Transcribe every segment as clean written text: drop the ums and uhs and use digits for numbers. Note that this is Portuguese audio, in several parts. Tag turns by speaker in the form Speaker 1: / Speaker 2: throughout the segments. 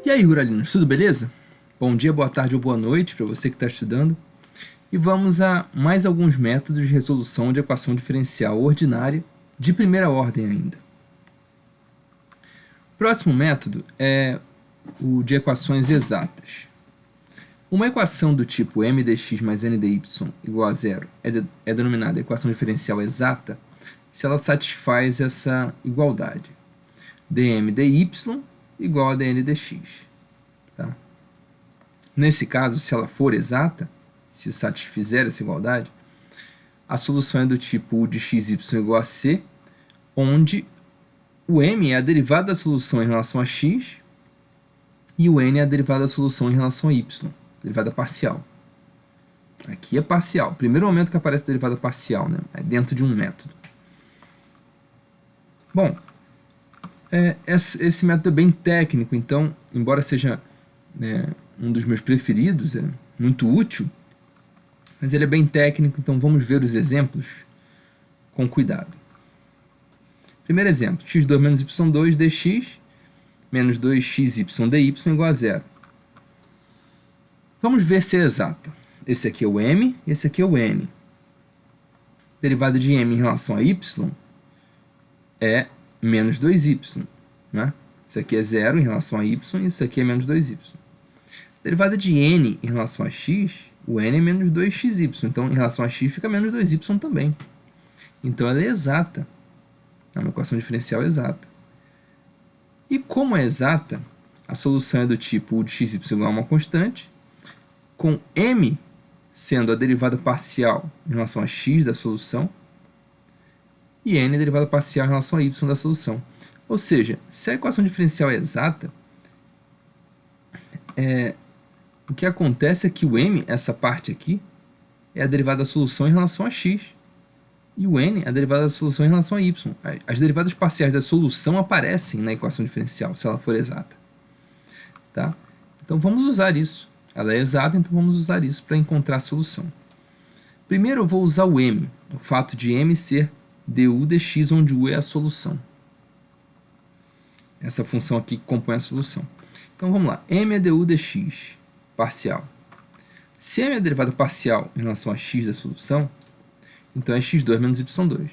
Speaker 1: E aí, Guralinos, tudo beleza? Bom dia, boa tarde ou boa noite para você que está estudando. E vamos a mais alguns métodos de resolução de equação diferencial ordinária de primeira ordem ainda. O próximo método é o de equações exatas. Uma equação do tipo m dx mais n dy igual a zero é denominada equação diferencial exata se ela satisfaz essa igualdade. dm dy igual a dn dx. Tá? Nesse caso, se ela for exata, se satisfizer essa igualdade, a solução é do tipo u de xy igual a c, onde o m é a derivada da solução em relação a x e o n é a derivada da solução em relação a y, derivada parcial. Aqui é parcial. Primeiro momento que aparece a derivada parcial, né? É dentro de um método. Bom, esse método é bem técnico, então, embora seja um dos meus preferidos, é muito útil, mas ele é bem técnico, então vamos ver os exemplos com cuidado. Primeiro exemplo, x2 menos y2 dx menos 2xy dy igual a zero. Vamos ver se é exata. Esse aqui é o m, esse aqui é o n. Derivada de m em relação a y é menos 2y. Né? Isso aqui é zero em relação a y e isso aqui é menos 2y. Derivada de n em relação a x, o n é menos 2xy. Então, em relação a x, fica menos 2y também. Então, ela é exata. É uma equação diferencial exata. E como é exata, a solução é do tipo u de xy igual a uma constante, com m sendo a derivada parcial em relação a x da solução, e n a derivada parcial em relação a y da solução. Ou seja, se a equação diferencial é exata, o que acontece é que o m, essa parte aqui, é a derivada da solução em relação a x. E o n é a derivada da solução em relação a y. As derivadas parciais da solução aparecem na equação diferencial, se ela for exata. Tá? Então vamos usar isso. Ela é exata, então vamos usar isso para encontrar a solução. Primeiro eu vou usar o m, o fato de m ser du dx, onde u é a solução. Essa função aqui que compõe a solução. Então vamos lá, m é du dx, parcial. Se m é a derivada parcial em relação a x da solução, então é x2 menos y2.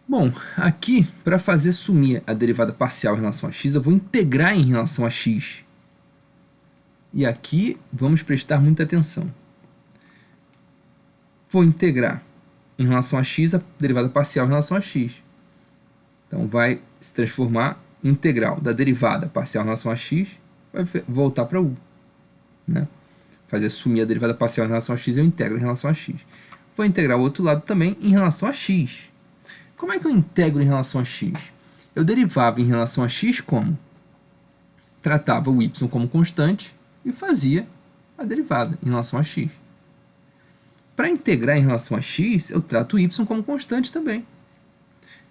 Speaker 1: Bom, aqui, para fazer sumir a derivada parcial em relação a x, eu vou integrar em relação a x. E aqui, vamos prestar muita atenção. Vou integrar em relação a x a derivada parcial em relação a x. Então, vai se transformar em integral da derivada parcial em relação a x, vai voltar para u. Né? Fazer sumir a derivada parcial em relação a x, eu integro em relação a x. Vou integrar o outro lado também em relação a x. Como é que eu integro em relação a x? Eu derivava em relação a x como? Tratava o y como constante e fazia a derivada em relação a x. Para integrar em relação a x, eu trato o y como constante também.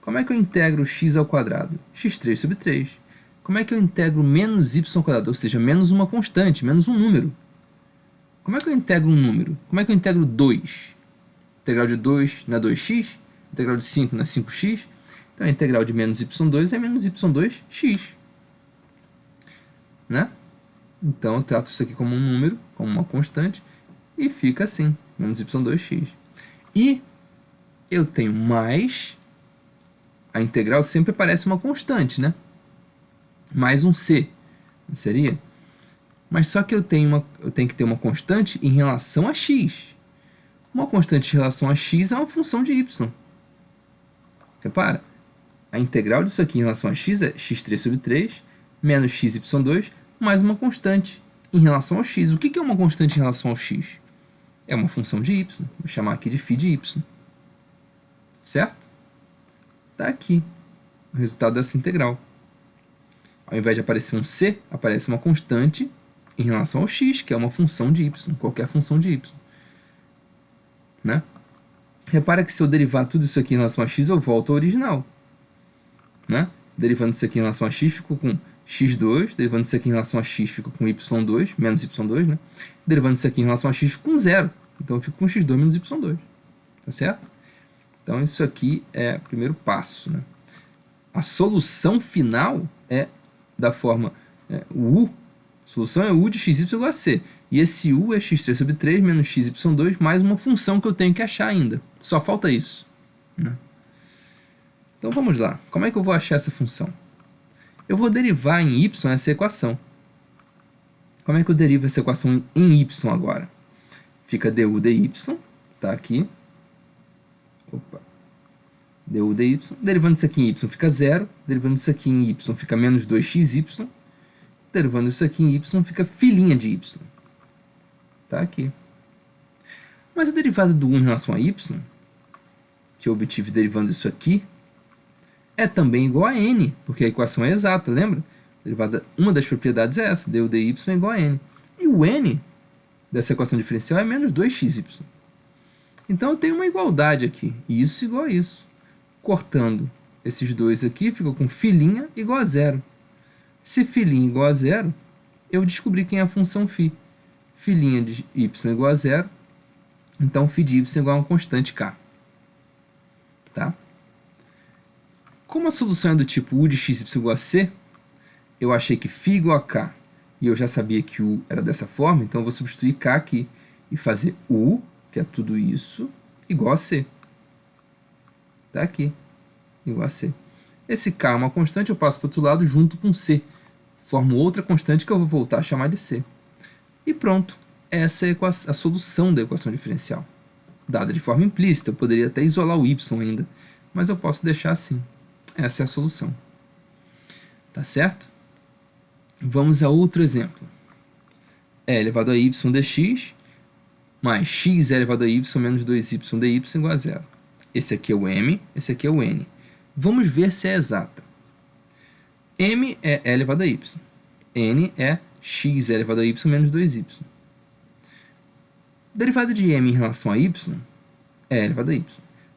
Speaker 1: Como é que eu integro x ao quadrado? x3 sobre 3. Como é que eu integro menos y ao quadrado? Ou seja, menos uma constante, menos um número. Como é que eu integro um número? Como é que eu integro 2? Integral de 2 na 2x, integral de 5 na 5x. Então, a integral de menos y2 é menos y2x. Né? Então, eu trato isso aqui como um número, como uma constante, e fica assim, menos y2x. E eu tenho mais, a integral sempre parece uma constante, né? Mais um c, não seria? Mas só que eu tenho que ter uma constante em relação a x. Uma constante em relação a x é uma função de y. Repara, a integral disso aqui em relação a x é x3 sobre 3 menos xy2 mais uma constante em relação ao x. O que é uma constante em relação ao x? É uma função de y. Vou chamar aqui de φ de y. Certo? Está aqui o resultado dessa integral. Ao invés de aparecer um c, aparece uma constante em relação ao x, que é uma função de y, qualquer função de y. Né? Repara que se eu derivar tudo isso aqui em relação a x, eu volto ao original. Né? Derivando isso aqui em relação a x, fico com x2. Derivando isso aqui em relação a x, fico com y2, menos y2. Né? Derivando isso aqui em relação a x, fico com 0. Então, eu fico com x2 menos y2. Tá certo? Então, isso aqui é o primeiro passo. Né? A solução final é da forma O U, a solução é U de xy igual a c. E esse U é x3 sobre 3 menos xy2 mais uma função que eu tenho que achar ainda. Só falta isso. Né? Então vamos lá. Como é que eu vou achar essa função? Eu vou derivar em y essa equação. Como é que eu derivo essa equação em y agora? Fica du dy, está aqui. Opa. Du dy. Derivando isso aqui em y fica 0. Derivando isso aqui em y fica menos 2xy. Derivando isso aqui em y fica filhinha de y. Está aqui. Mas a derivada do 1 em relação a y, que eu obtive derivando isso aqui, é também igual a n, porque a equação é exata, lembra? Derivada, uma das propriedades é essa, du dy é igual a n. E o n dessa equação diferencial é menos 2xy. Então eu tenho uma igualdade aqui, isso igual a isso. Cortando esses dois aqui, fica com filhinha igual a 0. Se filhinha igual a 0, eu descobri quem é a função φ. Filhinha de y igual a 0, então φ de y igual a uma constante k. Tá? Como a solução é do tipo u de xy igual a c, eu achei que φ igual a k, e eu já sabia que u era dessa forma, então eu vou substituir k aqui e fazer u, que é tudo isso, igual a c. Tá aqui, igual a c. Esse k é uma constante, eu passo para o outro lado junto com c. Formo outra constante que eu vou voltar a chamar de c. E pronto, essa é a solução da equação diferencial. Dada de forma implícita, eu poderia até isolar o y ainda, mas eu posso deixar assim. Essa é a solução. Tá certo? Vamos a outro exemplo. E elevado a y dx mais x elevado a y menos 2y dy igual a 0. Esse aqui é o m, esse aqui é o n. Vamos ver se é exata. M é e elevado a y. N é x elevado a y menos 2y. Derivada de m em relação a y é elevado a y.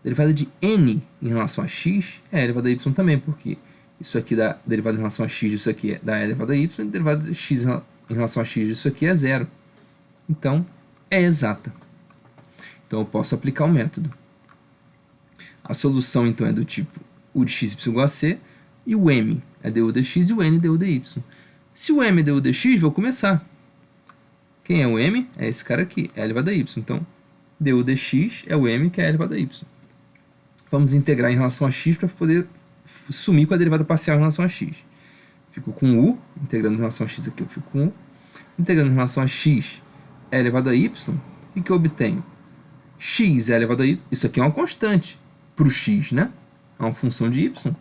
Speaker 1: Derivada de n em relação a x é elevado a y também, porque isso aqui dá derivada em relação a x, isso aqui dá elevado a y, e derivada de x em relação a x, isso aqui é 0. Então, é exata. Então, eu posso aplicar o método. A solução, então, é do tipo u de xy igual a c, e o m é du dx e o n du dy. Se o m é du dx, vou começar. Quem é o m? É esse cara aqui, é elevado a y. Então, du dx é o m, que é elevado a y. Vamos integrar em relação a x para poder sumir com a derivada parcial em relação a x. Fico com u, integrando em relação a x aqui, eu fico com u. Integrando em relação a x é elevado a y, e que eu obtenho? X é elevado a y, isso aqui é uma constante para o x, né? É uma função de y.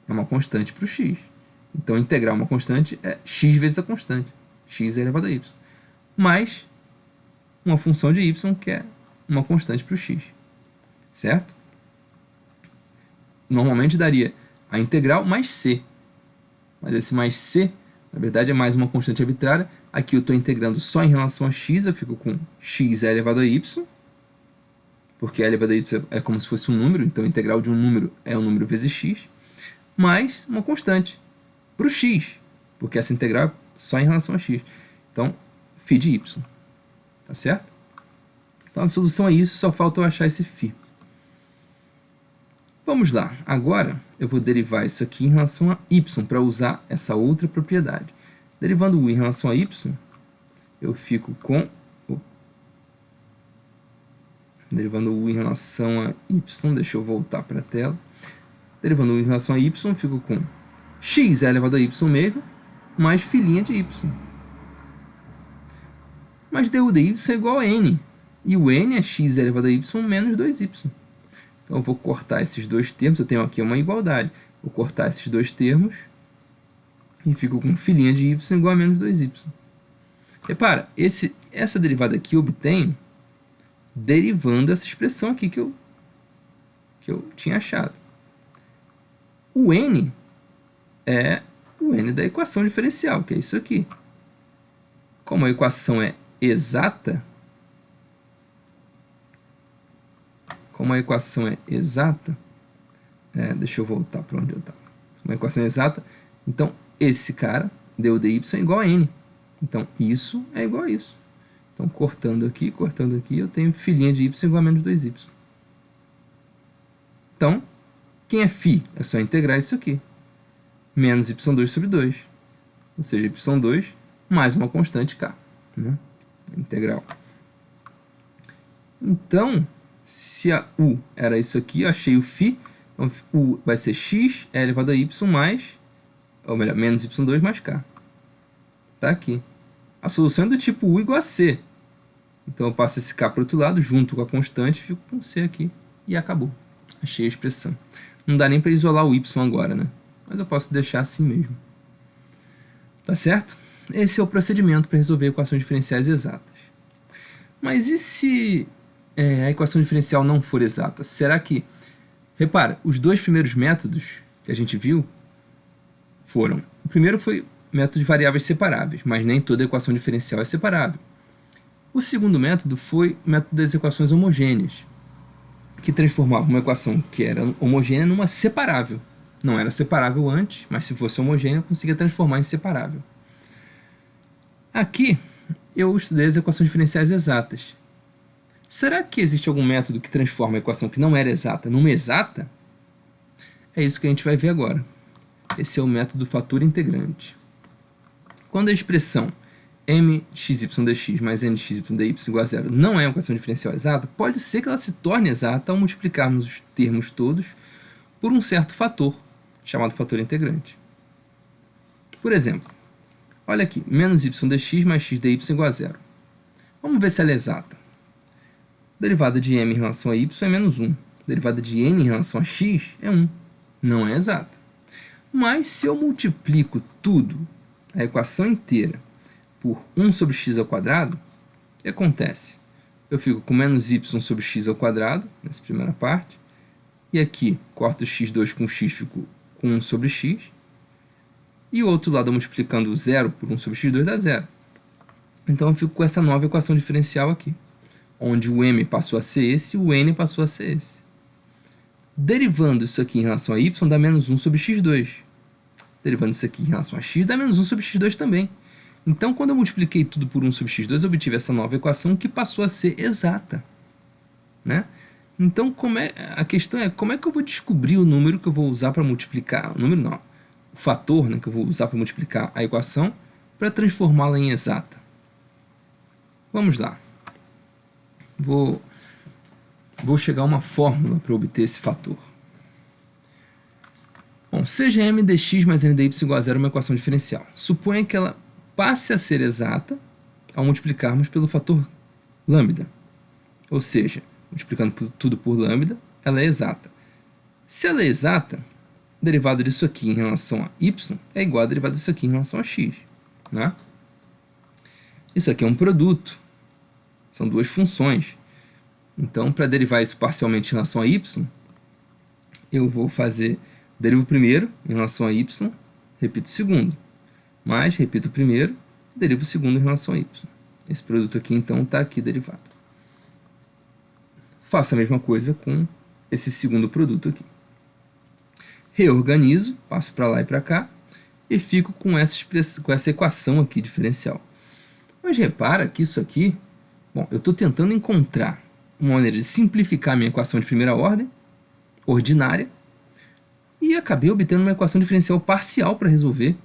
Speaker 1: É uma constante para o x. Então, integrar uma constante é x vezes a constante. X é elevado a y. Mais uma função de y, que é uma constante para o x. Certo? Normalmente daria a integral mais c. Mas esse mais c, na verdade, é mais uma constante arbitrária. Aqui eu estou integrando só em relação a x, eu fico com x é elevado a y, porque a elevado a y é como se fosse um número, então a integral de um número é um número vezes x, mais uma constante para o x, porque essa integral é só em relação a x. Então, φ de y. Tá certo? Então, a solução é isso, só falta eu achar esse φ. Vamos lá. Agora, eu vou derivar isso aqui em relação a y, para usar essa outra propriedade. Derivando u em relação a y, eu fico com... Derivando u em relação a y, deixa eu voltar para a tela. Derivando u em relação a y, eu fico com x é elevado a y mesmo, mais filhinha de y. Mas du dy é igual a n. E o n é x elevado a y menos 2y. Então, eu vou cortar esses dois termos. Eu tenho aqui uma igualdade. Vou cortar esses dois termos. E fico com filhinha de y igual a menos 2y. Repara, essa derivada aqui eu obtenho derivando essa expressão aqui que eu tinha achado. O n é o n da equação diferencial, que é isso aqui. Como a equação é exata, deixa eu voltar para onde eu estava. Como a equação é exata, então esse cara, du dy, é igual a n. Então, isso é igual a isso. Então, cortando aqui, eu tenho filhinha de y igual a menos 2y. Então, quem é φ? É só integrar isso aqui. Menos y2 sobre 2. ou seja, y2 mais uma constante k, né? Integral. Então, se a u era isso aqui, eu achei o φ, então u vai ser x elevado a y mais, ou melhor, menos y2 mais k. Tá aqui. A solução é do tipo u igual a c. Então eu passo esse k para o outro lado, junto com a constante, fico com c aqui e acabou. Achei a expressão. Não dá nem para isolar o y agora, né? Mas eu posso deixar assim mesmo. Tá certo? Esse é o procedimento para resolver equações diferenciais exatas. Mas e se a equação diferencial não for exata? Será que... Repara, os dois primeiros métodos que a gente viu foram... O primeiro foi método de variáveis separáveis, mas nem toda equação diferencial é separável. O segundo método foi o método das equações homogêneas, que transformava uma equação que era homogênea numa separável. Não era separável antes, mas se fosse homogênea, eu conseguia transformar em separável. Aqui, eu estudei as equações diferenciais exatas. Será que existe algum método que transforma a equação que não era exata numa exata? É isso que a gente vai ver agora. Esse é o método do fator integrante. Quando a expressão mxy dx mais nxy dy igual a zero não é uma equação diferencial exata, pode ser que ela se torne exata ao multiplicarmos os termos todos por um certo fator, chamado fator integrante. Por exemplo, olha aqui, menos y dx mais x dy igual a zero. Vamos ver se ela é exata. Derivada de m em relação a y é menos 1. Derivada de n em relação a x é 1. Não é exata. Mas se eu multiplico tudo, a equação inteira, por 1 sobre x ao quadrado, o que acontece? Eu fico com menos y sobre x ao quadrado, nessa primeira parte, e aqui corto x2 com x, fico com 1 sobre x, e o outro lado multiplicando 0 por 1 sobre x2 dá 0. Então eu fico com essa nova equação diferencial aqui, onde o m passou a ser esse e o n passou a ser esse. Derivando isso aqui em relação a y dá menos 1 sobre x2. Derivando isso aqui em relação a x dá menos 1 sobre x2 também. Então, quando eu multipliquei tudo por 1 sobre x2, eu obtive essa nova equação que passou a ser exata, né? Então, a questão é como é que eu vou descobrir o número que eu vou usar para multiplicar... O número não, o fator, né, que eu vou usar para multiplicar a equação para transformá-la em exata. Vamos lá. Vou chegar a uma fórmula para obter esse fator. Bom, seja m dx mais n dy igual a zero uma equação diferencial. Suponha que ela passe a ser exata ao multiplicarmos pelo fator lambda. Ou seja, multiplicando tudo por lambda, ela é exata. Se ela é exata, a derivada disso aqui em relação a y é igual a derivada disso aqui em relação a x, né? Isso aqui é um produto. São duas funções. Então, para derivar isso parcialmente em relação a y, eu vou derivo o primeiro em relação a y, repito o segundo. Mas, repito o primeiro, derivo o segundo em relação a y. Esse produto aqui, então, está aqui derivado. Faço a mesma coisa com esse segundo produto aqui. Reorganizo, passo para lá e para cá, e fico com essa equação aqui diferencial. Mas repara que isso aqui, bom, eu estou tentando encontrar uma maneira de simplificar a minha equação de primeira ordem, ordinária, e acabei obtendo uma equação diferencial parcial para resolver.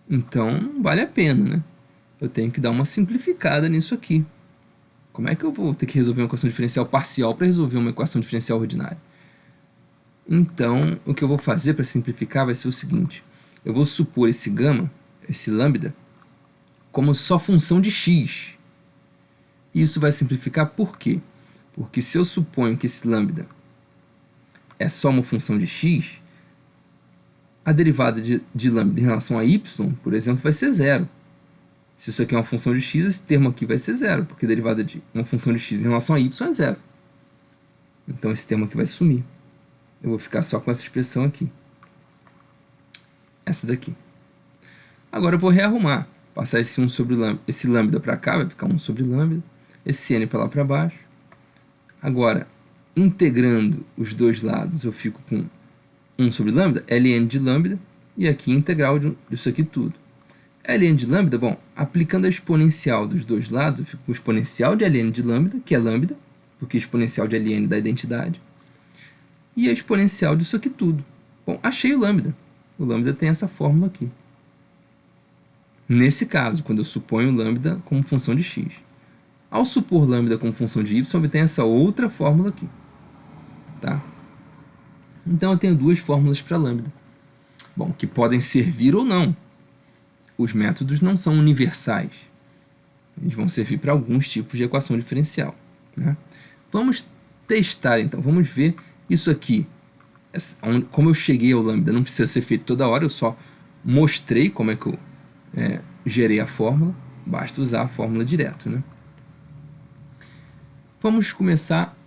Speaker 1: Então, não vale a pena, né? Eu tenho que dar uma simplificada nisso aqui. Como é que eu vou ter que resolver uma equação diferencial parcial para resolver uma equação diferencial ordinária? Então, o que eu vou fazer para simplificar vai ser o seguinte. Eu vou supor esse gama, esse lambda, como só função de x. Isso vai simplificar por quê? Porque se eu suponho que esse lambda é só uma função de x, a derivada de lambda em relação a y, por exemplo, vai ser zero. Se isso aqui é uma função de x, esse termo aqui vai ser zero, porque a derivada de uma função de x em relação a y é zero. Então esse termo aqui vai sumir. Eu vou ficar só com essa expressão aqui. Essa daqui. Agora eu vou rearrumar. Passar esse 1 sobre lambda, esse lambda para cá, vai ficar 1 sobre lambda. Esse n para lá para baixo. Agora, integrando os dois lados, eu fico com 1 sobre lambda, ln de lambda, e aqui integral disso aqui tudo. Ln de lambda, bom, aplicando a exponencial dos dois lados, eu fico com o exponencial de ln de lambda, que é lambda, porque exponencial de ln dá identidade, e a exponencial disso aqui tudo. Bom, achei o lambda. O lambda tem essa fórmula aqui. Nesse caso, quando eu suponho lambda como função de x. Ao supor lambda como função de y, obtenho essa outra fórmula aqui. Tá? Então eu tenho duas fórmulas para lambda. Bom, que podem servir ou não. Os métodos não são universais. Eles vão servir para alguns tipos de equação diferencial. Né? Vamos testar então, vamos ver isso aqui. Como eu cheguei ao lambda, não precisa ser feito toda hora, eu só mostrei como é que eu gerei a fórmula, basta usar a fórmula direto. Né? Vamos começar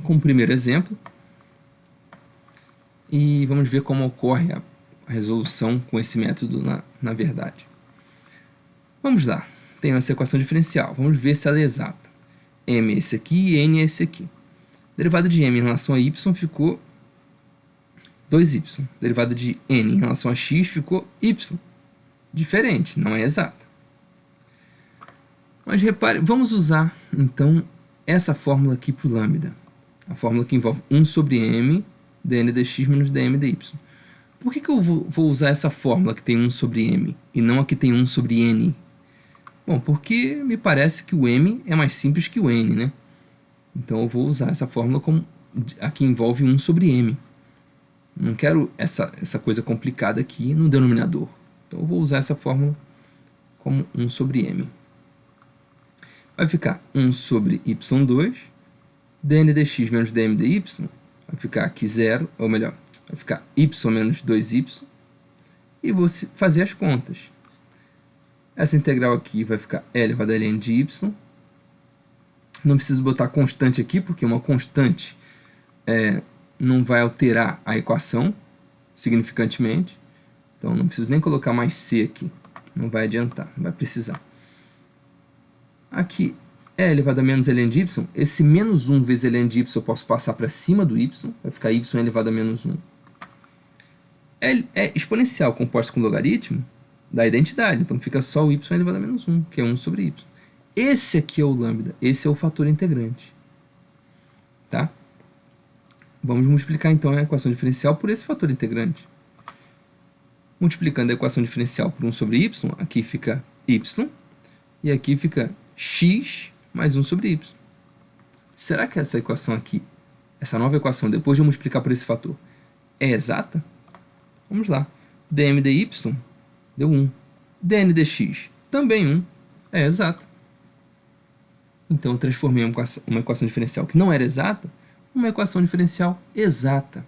Speaker 1: com o primeiro exemplo e vamos ver como ocorre a resolução com esse método na verdade. Vamos lá, tenho essa equação diferencial, vamos ver se ela é exata. M é esse aqui e N é esse aqui. Derivada de M em relação a Y ficou 2y. Derivada de N em relação a X ficou Y. Diferente, não é exata. Mas repare, vamos usar então essa fórmula aqui para o lambda. A fórmula que envolve 1 sobre M dn dx menos dm dy. Por que eu vou usar essa fórmula que tem 1 sobre M e não a que tem 1 sobre N? Bom, porque me parece que o M é mais simples que o N, né? Então eu vou usar essa fórmula como a que envolve 1 sobre M. Não quero essa coisa complicada aqui no denominador. Então eu vou usar essa fórmula como 1 sobre M. Vai ficar 1 sobre y2, dn dx menos dm dy, vai ficar aqui 0, ou melhor, vai ficar y menos 2y, e vou fazer as contas. Essa integral aqui vai ficar e elevado a ln de y. Não preciso botar constante aqui, porque uma constante não vai alterar a equação significantemente. Então não preciso nem colocar mais c aqui. Não vai adiantar, não vai precisar. Aqui, e elevado a menos ln de y, esse menos 1 vezes ln de y eu posso passar para cima do y, vai ficar y elevado a menos 1. É exponencial composto com logaritmo da identidade, então fica só o y elevado a menos 1, que é 1 sobre y. Esse aqui é o lambda, esse é o fator integrante. Tá? Vamos multiplicar então a equação diferencial por esse fator integrante. Multiplicando a equação diferencial por 1 sobre y, aqui fica y, e aqui fica x mais 1 sobre y. Será que essa equação aqui, essa nova equação, depois de eu multiplicar por esse fator, é exata? Vamos lá. dm dy deu 1. dn dx também 1. É exata. Então eu transformei uma equação diferencial que não era exata numa equação diferencial exata.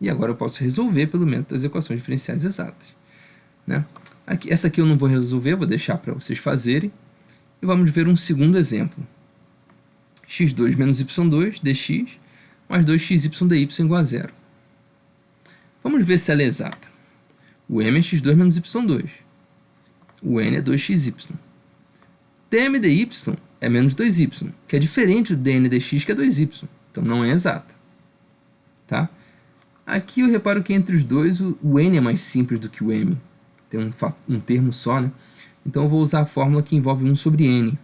Speaker 1: E agora eu posso resolver pelo método das equações diferenciais exatas. Né? Essa aqui eu não vou resolver, vou deixar para vocês fazerem. E vamos ver um segundo exemplo. x2 menos y2 dx mais 2xy dy igual a 0. Vamos ver se ela é exata. O m é x2 menos y2. O n é 2xy. dm dy é menos 2y, que é diferente do dn dx, que é 2y. Então não é exata. Tá? Aqui eu reparo que entre os dois o n é mais simples do que o m. Tem um termo só, né? Então eu vou usar a fórmula que envolve 1 sobre n.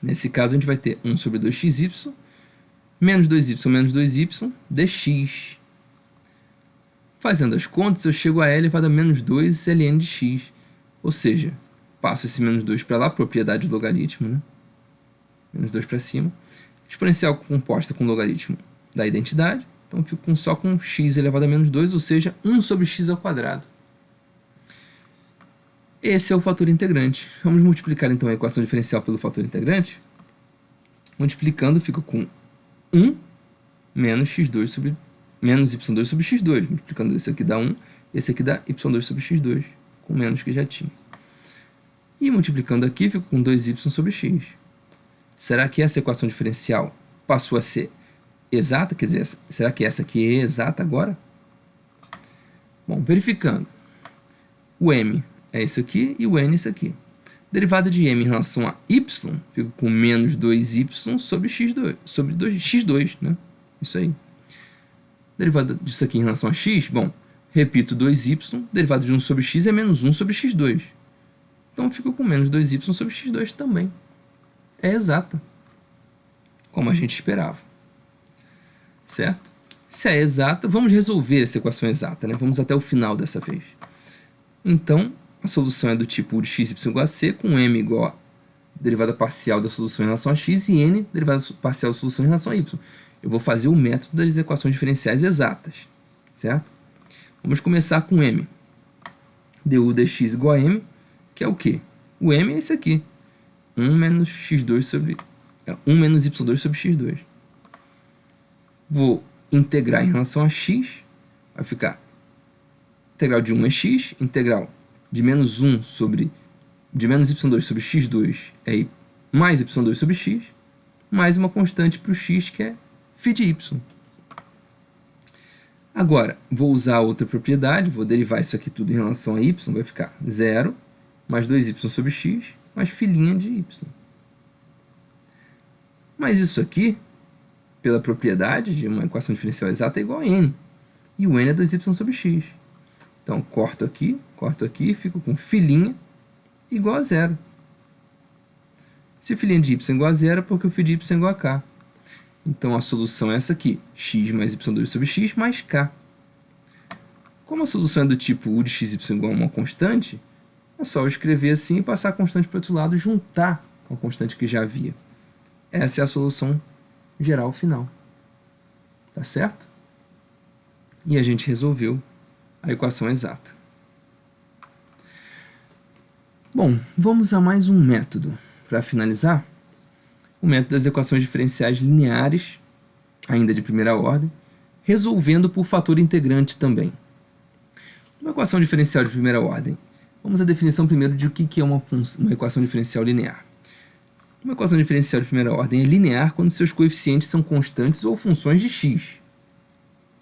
Speaker 1: Nesse caso a gente vai ter 1 sobre 2xy menos 2y menos 2y dx. Fazendo as contas, eu chego a e elevado a menos 2 ln de x. Ou seja, passo esse menos 2 para lá, propriedade do logaritmo, né? Menos 2 para cima. Exponencial composta com logaritmo da identidade. Então eu fico só com x elevado a menos 2, ou seja, 1 sobre x ao quadrado. Esse é o fator integrante. Vamos multiplicar então a equação diferencial pelo fator integrante. Multiplicando, fica com 1 menos x2 sobre menos y2 sobre x2. Multiplicando, esse aqui dá 1, esse aqui dá y2 sobre x2, com menos que já tinha. E multiplicando aqui, fica com 2y sobre x. Será que essa equação diferencial passou a ser exata? Quer dizer, será que essa aqui é exata agora? Bom, verificando. O m é isso aqui e o n é isso aqui. Derivada de m em relação a y, fica com menos 2y sobre x2, sobre x2, né? Isso aí. Derivada disso aqui em relação a x, bom, repito 2y, derivada de 1 sobre x é menos 1 sobre x2. Então fica com menos 2y sobre x2 também. É exata, como a gente esperava. Certo? Se é exata, vamos resolver essa equação exata, né? Vamos até o final dessa vez. Então, a solução é do tipo U de x y igual a c, com m igual a derivada parcial da solução em relação a x e n derivada parcial da solução em relação a y. Eu vou fazer o método das equações diferenciais exatas, certo? Vamos começar com m. du dx igual a m, que é o quê? O m é esse aqui. 1 menos x2 sobre... 1 menos y2 sobre x2. Vou integrar em relação a x, vai ficar integral de 1 é x, integral de menos 1 sobre... de menos y2 sobre x2 é mais y2 sobre x, mais uma constante para o x que é φ de y. Agora, vou usar outra propriedade, vou derivar isso aqui tudo em relação a y, vai ficar 0 mais 2y sobre x mais φ de y. Mas isso aqui, pela propriedade de uma equação diferencial exata, é igual a n. E o n é 2y sobre x. Então, corto aqui, fico com φ igual a 0. Se φ de y é igual a 0, é porque o φ de y é igual a k. Então, a solução é essa aqui, x mais y2 sobre x mais k. Como a solução é do tipo u de xy igual a uma constante, é só eu escrever assim e passar a constante para o outro lado e juntar com a constante que já havia. Essa é a solução geral final. Tá certo? E a gente resolveu a equação exata. Bom, vamos a mais um método. Para finalizar, o método das equações diferenciais lineares, ainda de primeira ordem, resolvendo por fator integrante também. Uma equação diferencial de primeira ordem. Vamos à definição primeiro de o que é uma equação diferencial linear. Uma equação diferencial de primeira ordem é linear quando seus coeficientes são constantes ou funções de x.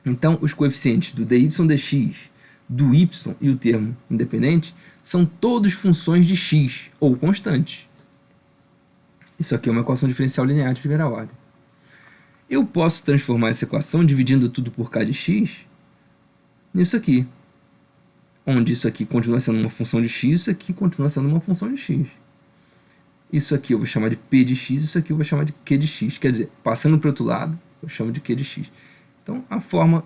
Speaker 1: Então, os coeficientes do dy dx, do y e o termo independente são todos funções de x ou constantes. Isso aqui é uma equação diferencial linear de primeira ordem. Eu posso transformar essa equação dividindo tudo por k de x nisso aqui, onde isso aqui continua sendo uma função de x, isso aqui continua sendo uma função de x. Isso aqui eu vou chamar de p de x, isso aqui eu vou chamar de q de x. Quer dizer, passando para o outro lado, eu chamo de q de x. Então,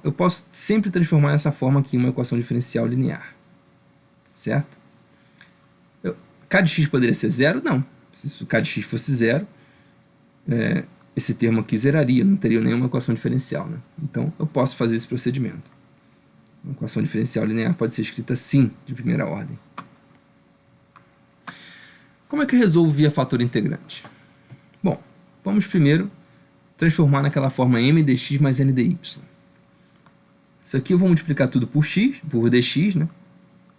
Speaker 1: eu posso sempre transformar essa forma aqui em uma equação diferencial linear. Certo? K de x poderia ser zero? Não. Se o k de x fosse zero, esse termo aqui zeraria, não teria nenhuma equação diferencial. Né? Então, eu posso fazer esse procedimento. Uma equação diferencial linear pode ser escrita assim, de primeira ordem. Como é que eu resolvo via fator integrante? Bom, vamos primeiro transformar naquela forma m dx mais n dy. Isso aqui eu vou multiplicar tudo por x, por dx, né?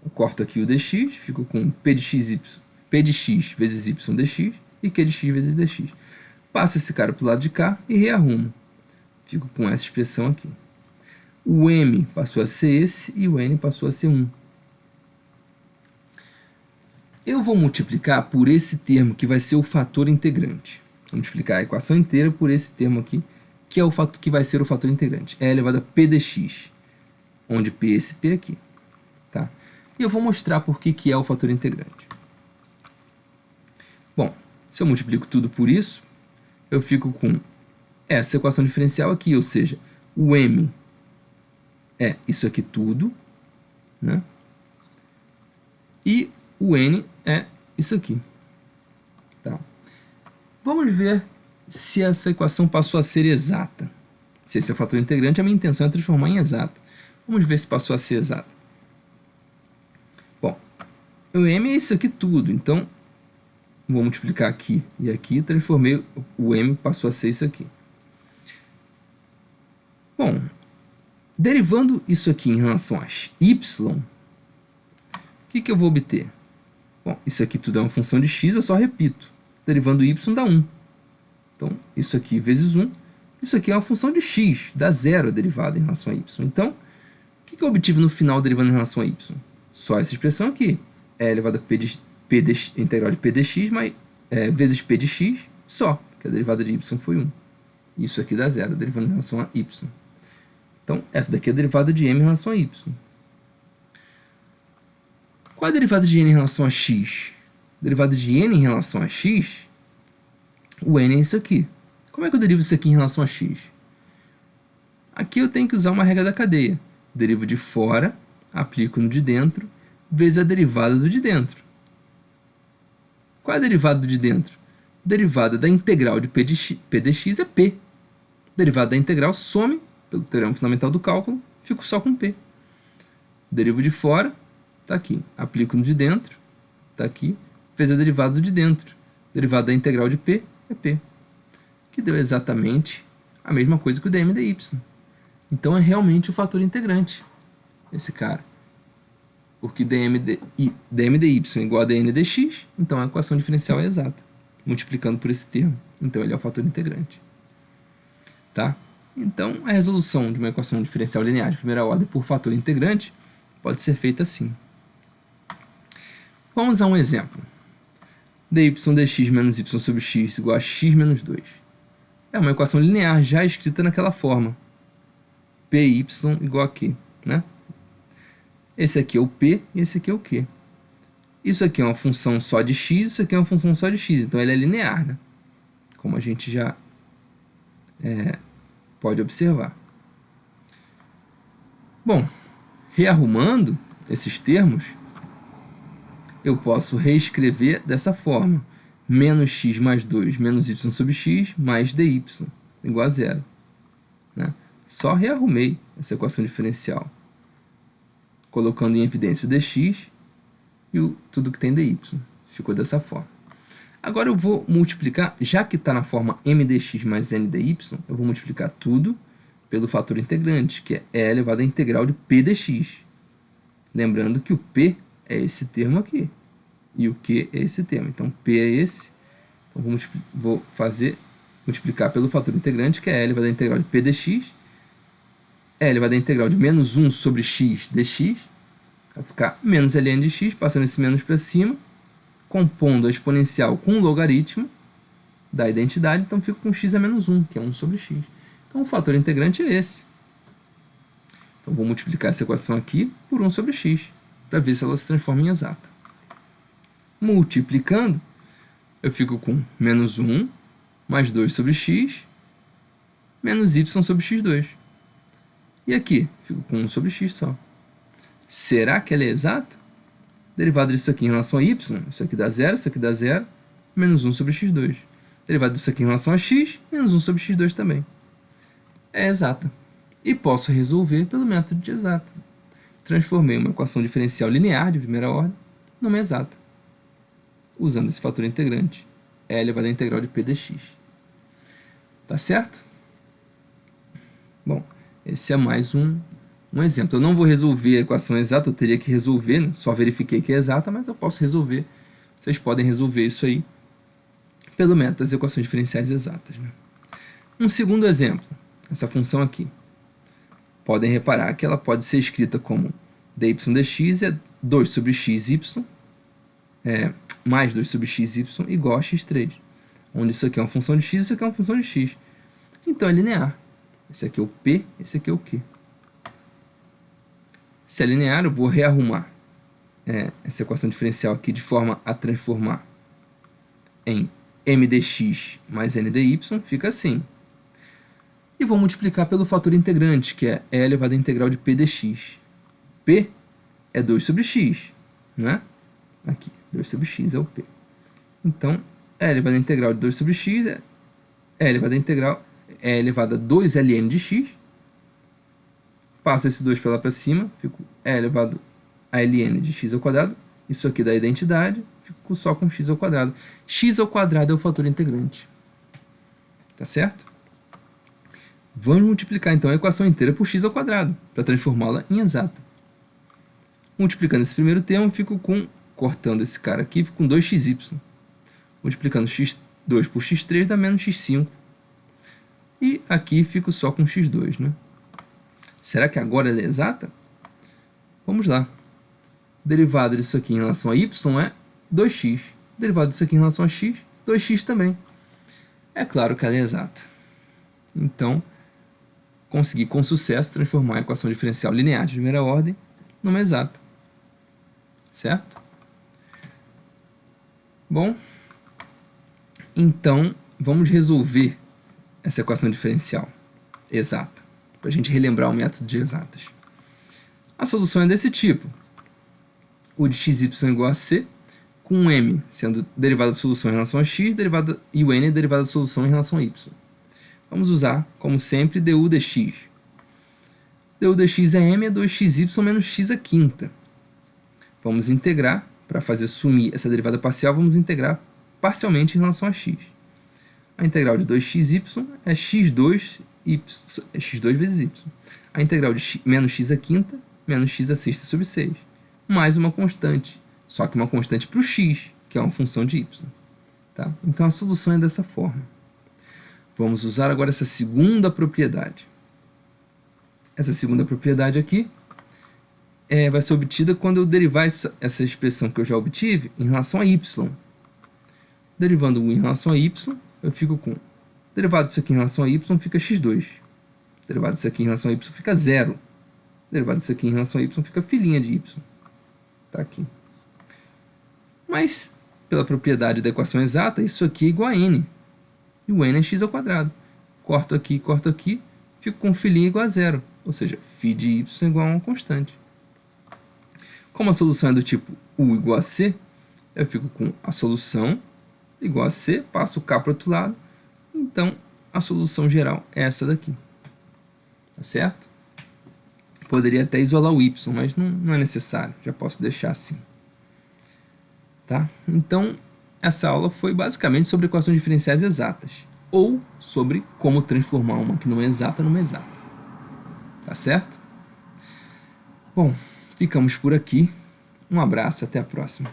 Speaker 1: Eu corto aqui o dx, fico com p de x vezes y dx e q de x vezes dx. Passo esse cara para o lado de cá e rearrumo. Fico com essa expressão aqui. O m passou a ser esse e o n passou a ser 1. Eu vou multiplicar por esse termo que vai ser o fator integrante. Vou multiplicar a equação inteira por esse termo aqui, que é o fator que vai ser o fator integrante. É elevado a p dx, onde p é esse p aqui. Tá? E eu vou mostrar por que é o fator integrante. Bom, se eu multiplico tudo por isso, eu fico com essa equação diferencial aqui, ou seja, o m é isso aqui tudo, né? E o n é isso aqui. Tá? Vamos ver se essa equação passou a ser exata. Se esse é o fator integrante, a minha intenção é transformar em exata. Vamos ver se passou a ser exata. Bom, o m é isso aqui tudo, então vou multiplicar aqui e aqui, transformei, o m passou a ser isso aqui. Bom, derivando isso aqui em relação a y, o que eu vou obter? Bom, isso aqui tudo é uma função de x, eu só repito. Derivando y dá 1. Então, isso aqui vezes 1. Isso aqui é uma função de x, dá 0 a derivada em relação a y. Então, o que eu obtive no final derivando em relação a y? Só essa expressão aqui. É elevado a integral de p dx vezes p de x só, porque a derivada de y foi 1. Isso aqui dá 0, derivando em relação a y. Então, essa daqui é a derivada de m em relação a y. Qual é a derivada de n em relação a x? A derivada de n em relação a x, o n é isso aqui. Como é que eu derivo isso aqui em relação a x? Aqui eu tenho que usar uma regra da cadeia. Derivo de fora, aplico no de dentro, vezes a derivada do de dentro. Qual é a derivada do de dentro? Derivada da integral de P dx é P. Derivada da integral some, pelo teorema fundamental do cálculo, fico só com P. Derivo de fora, está aqui. Aplico no de dentro, está aqui. Fez a derivada do de dentro. Derivada da integral de P é P. Que deu exatamente a mesma coisa que o dm dy. Então é realmente o fator integrante, esse cara. Porque dm dy igual a dn dx, então a equação diferencial é exata, multiplicando por esse termo. Então ele é o fator integrante. Tá? Então a resolução de uma equação diferencial linear de primeira ordem por fator integrante pode ser feita assim. Vamos a um exemplo. dy dx menos y sobre x igual a x menos 2. É uma equação linear já escrita naquela forma. Py igual a Q, né? Esse aqui é o P e esse aqui é o Q. Isso aqui é uma função só de x, isso aqui é uma função só de x. Então ele é linear, né? Como a gente já pode observar. Bom, rearrumando esses termos, eu posso reescrever dessa forma. Menos x mais 2 menos y sobre x mais dy igual a zero. Né? Só rearrumei essa equação diferencial, colocando em evidência o dx e tudo que tem dy. Ficou dessa forma. Agora eu vou multiplicar, já que está na forma m dx mais n dy, eu vou multiplicar tudo pelo fator integrante, que é e elevado à integral de p dx. Lembrando que o p é esse termo aqui, e o q é esse termo. Então p é esse, então vou multiplicar pelo fator integrante, que é e elevado à integral de p dx, e elevado à integral de menos 1 sobre x dx, vai ficar menos ln de x, passando esse menos para cima, compondo a exponencial com o logaritmo da identidade, então fico com x a menos 1, que é 1 sobre x. Então o fator integrante é esse. Então vou multiplicar essa equação aqui por 1 sobre x, para ver se ela se transforma em exata. Multiplicando, eu fico com menos 1 mais 2 sobre x menos y sobre x2. E aqui, fico com 1 sobre x só. Será que ela é exata? Derivada disso aqui em relação a y, isso aqui dá 0, isso aqui dá 0, menos 1 sobre x2. Derivada disso aqui em relação a x, menos 1 sobre x2 também. É exata. E posso resolver pelo método de exata. Transformei uma equação diferencial linear de primeira ordem numa exata, usando esse fator integrante, e elevado à integral de p dx. Tá certo? Bom, esse é mais um exemplo. Eu não vou resolver a equação exata, eu teria que resolver, né? Só verifiquei que é exata, mas eu posso resolver. Vocês podem resolver isso aí pelo método das equações diferenciais exatas. Né? Um segundo exemplo, essa função aqui. Podem reparar que ela pode ser escrita como dy dx é 2 sobre xy mais 2 sobre xy igual a x3, onde isso aqui é uma função de x e isso aqui é uma função de x. Então é linear. Esse aqui é o P, esse aqui é o Q. Se é linear, eu vou rearrumar essa equação diferencial aqui de forma a transformar em m dx mais n dy, fica assim. E vou multiplicar pelo fator integrante, que é e elevado à integral de p dx. P é 2 sobre x, né? Aqui, 2 sobre x é o P. Então, e elevado à integral de 2 sobre x é e elevado à integral é elevado a 2 ln de x. Passo esse 2 para lá para cima, fico e elevado a ln de x ao quadrado. Isso aqui dá identidade, fico só com x ao quadrado. X ao quadrado é o fator integrante. Tá certo? Vamos multiplicar então a equação inteira por x ao quadrado, para transformá-la em exata. Multiplicando esse primeiro termo, fico com, cortando esse cara aqui, fico com 2xy. Multiplicando x2 por x3 dá menos x5. E aqui fico só com x2, né? Será que agora ela é exata? Vamos lá. Derivada disso aqui em relação a y é 2x. Derivada disso aqui em relação a x, 2x também. É claro que ela é exata. Então, consegui com sucesso transformar a equação diferencial linear de primeira ordem numa exata. Certo? Bom, então vamos resolver essa equação diferencial exata, para a gente relembrar o método de exatas. A solução é desse tipo. o de xy igual a c, com o m sendo derivada da solução em relação a x, e o n derivada da solução em relação a y. Vamos usar, como sempre, du dx. Du dx é m, é 2xy menos x à quinta. Vamos integrar, para fazer sumir essa derivada parcial, vamos integrar parcialmente em relação a x. A integral de 2xy é x2 vezes y. A integral de menos x à quinta, menos x à sexta sobre 6. Mais uma constante, só que uma constante para o x, que é uma função de y. Tá? Então a solução é dessa forma. Vamos usar agora essa segunda propriedade. Essa segunda propriedade aqui vai ser obtida quando eu derivar essa expressão que eu já obtive em relação a y. Derivando 1 em relação a y, eu fico com... Derivado disso aqui em relação a y fica x2. Derivado disso aqui em relação a y fica 0. Derivado disso aqui em relação a y fica filhinha de y. Está aqui. Mas, pela propriedade da equação exata, isso aqui é igual a n. E o n é x ao quadrado. Corto aqui, fico com filhinha igual a 0. Ou seja, φ de y é igual a uma constante. Como a solução é do tipo u igual a c, eu fico com a solução igual a c, passo o k para o outro lado, então a solução geral é essa daqui. Tá certo? Poderia até isolar o y, mas não é necessário, já posso deixar assim. Tá? Então, essa aula foi basicamente sobre equações diferenciais exatas, ou sobre como transformar uma que não é exata numa exata. Tá certo? Bom, ficamos por aqui. Um abraço, até a próxima.